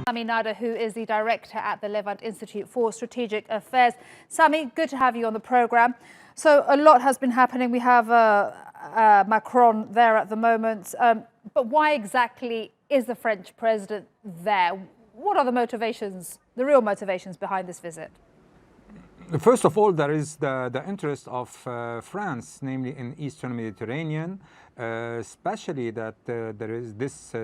Sami Nader, who is the director at the Levant Institute for Strategic Affairs. Sami, good to have you on the programme. So a lot has been happening. We have Macron there at the moment. But why exactly is the French president there? What are the motivations, the real motivations behind this visit? First of all, there is the interest of France, namely in Eastern Mediterranean, especially that this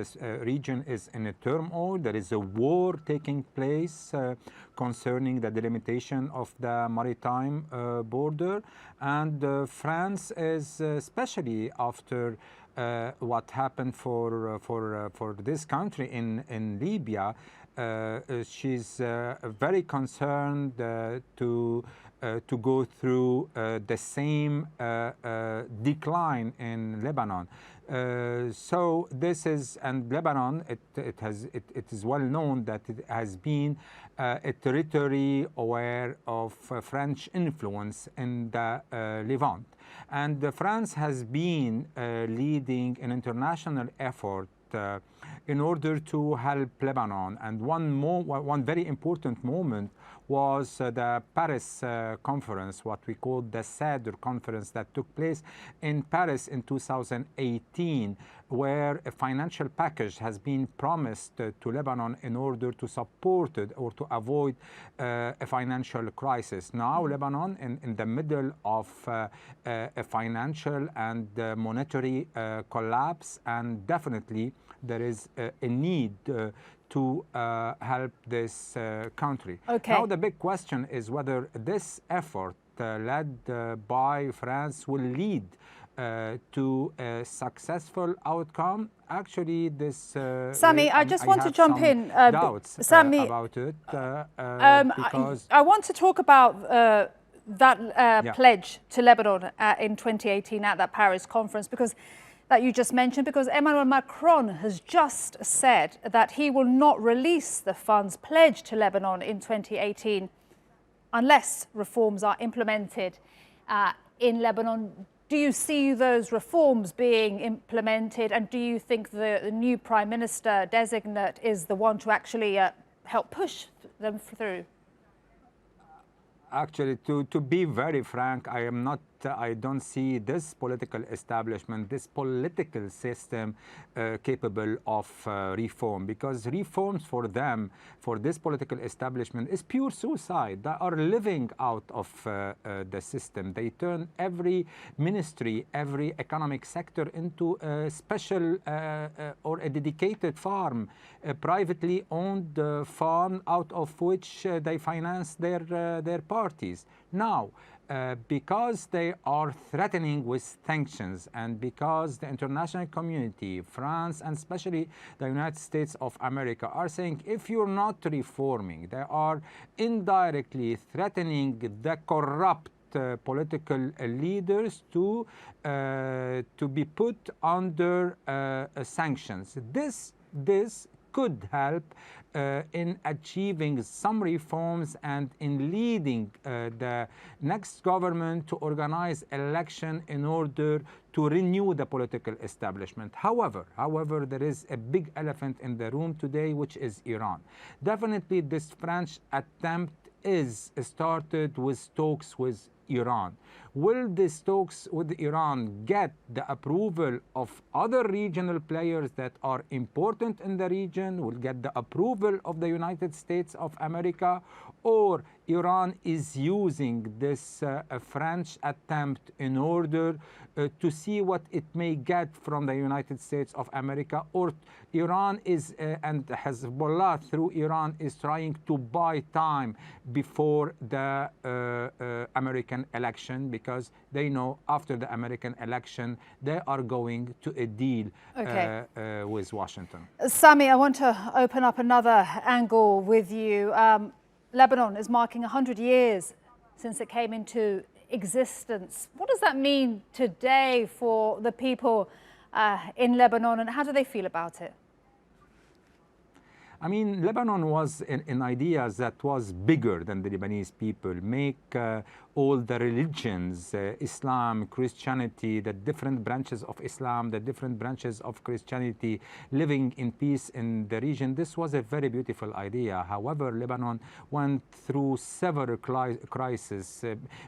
region is in a turmoil. There is a war taking place concerning the delimitation of the maritime border, and France is, especially after what happened for this country in Libya. She's very concerned to go through the same decline in Lebanon. So this is, and Lebanon, it is well known that it has been a territory aware of French influence in the Levant. And France has been leading an international effort in order to help Lebanon. And one very important moment was the Paris conference, what we call the Sadr conference, that took place in Paris in 2018, where a financial package has been promised to Lebanon in order to support it or to avoid a financial crisis. Now Lebanon in the middle of a financial and monetary collapse, and definitely there is a need to help this country. Okay. Now the big question is whether this effort led by France will lead to a successful outcome. Actually, this Sami, I just want to jump in. Doubts Sami, about it because I want to talk about that pledge to Lebanon in 2018 at that Paris conference, because that you just mentioned, because Emmanuel Macron has just said that he will not release the funds pledged to Lebanon in 2018 unless reforms are implemented in Lebanon. Do you see those reforms being implemented, and do you think the new Prime Minister designate is the one to actually help push them through? Actually, to be very frank, I don't see this political establishment, this political system capable of reform, because reforms for them, for this political establishment, is pure suicide. They are living out of the system. They turn every ministry, every economic sector into a special or a dedicated farm, a privately owned farm out of which they finance their parties. Now, because they are threatening with sanctions, and because the international community, France and especially the United States of America, are saying if you're not reforming, they are indirectly threatening the corrupt political leaders to be put under sanctions. This could help in achieving some reforms and in leading the next government to organize election in order to renew the political establishment. However, there is a big elephant in the room today, which is Iran. Definitely this French attempt is started with talks with Iran. Will these talks with Iran get the approval of other regional players that are important in the region? Will get the approval of the United States of America? Or Iran is using this French attempt in order to see what it may get from the United States of America? Or Iran is, and Hezbollah through Iran, is trying to buy time before the American election, because they know after the American election they are going to a deal with Washington. Sami, I want to open up another angle with you. Lebanon is marking 100 years since it came into existence. What does that mean today for the people in Lebanon, and how do they feel about it? I mean, Lebanon was an idea that was bigger than the Lebanese people, make all the religions, Islam, Christianity, the different branches of Islam, the different branches of Christianity, living in peace in the region. This was a very beautiful idea. However, Lebanon went through several crises,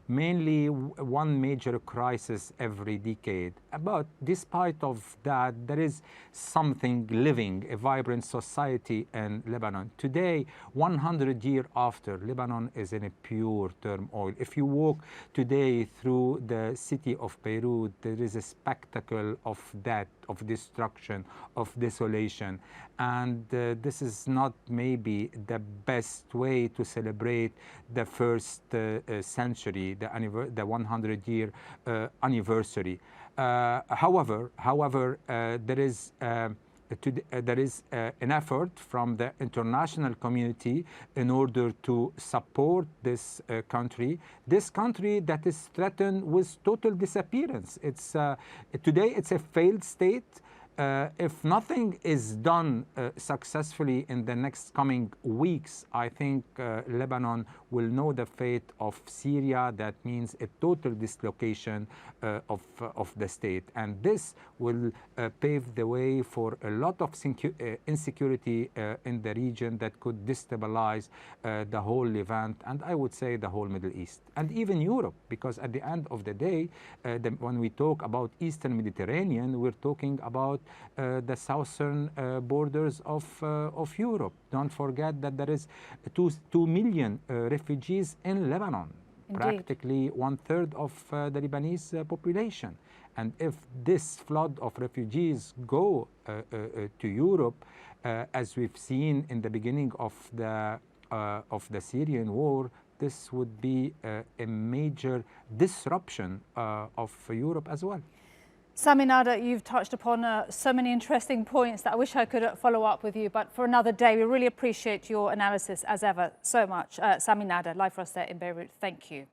mainly one major crisis every decade. But despite of that, there is something living, a vibrant society in Lebanon. Today, 100 years after, Lebanon is in a pure turmoil. If you walk today through the city of Beirut, there is a spectacle of death, of destruction, of desolation. And this is not maybe the best way to celebrate the first century, the 100-year anniversary. However, there is an effort from the international community in order to support this country that is threatened with total disappearance. Today it's a failed state. If nothing is done successfully in the next coming weeks, I think Lebanon will know the fate of Syria. That means a total dislocation of the state. And this will pave the way for a lot of insecurity in the region that could destabilize the whole Levant, and I would say the whole Middle East, and even Europe, because at the end of the day, when we talk about Eastern Mediterranean, we're talking about the southern borders of Europe. Don't forget that there is 2 million refugees in Lebanon, Indeed. Practically 1/3 of the Lebanese population. And if this flood of refugees go to Europe, as we've seen in the beginning of the Syrian war, this would be a major disruption of Europe as well. Sami Nader, you've touched upon so many interesting points that I wish I could follow up with you, but for another day. We really appreciate your analysis as ever so much. Sami Nader, live for us there in Beirut. Thank you.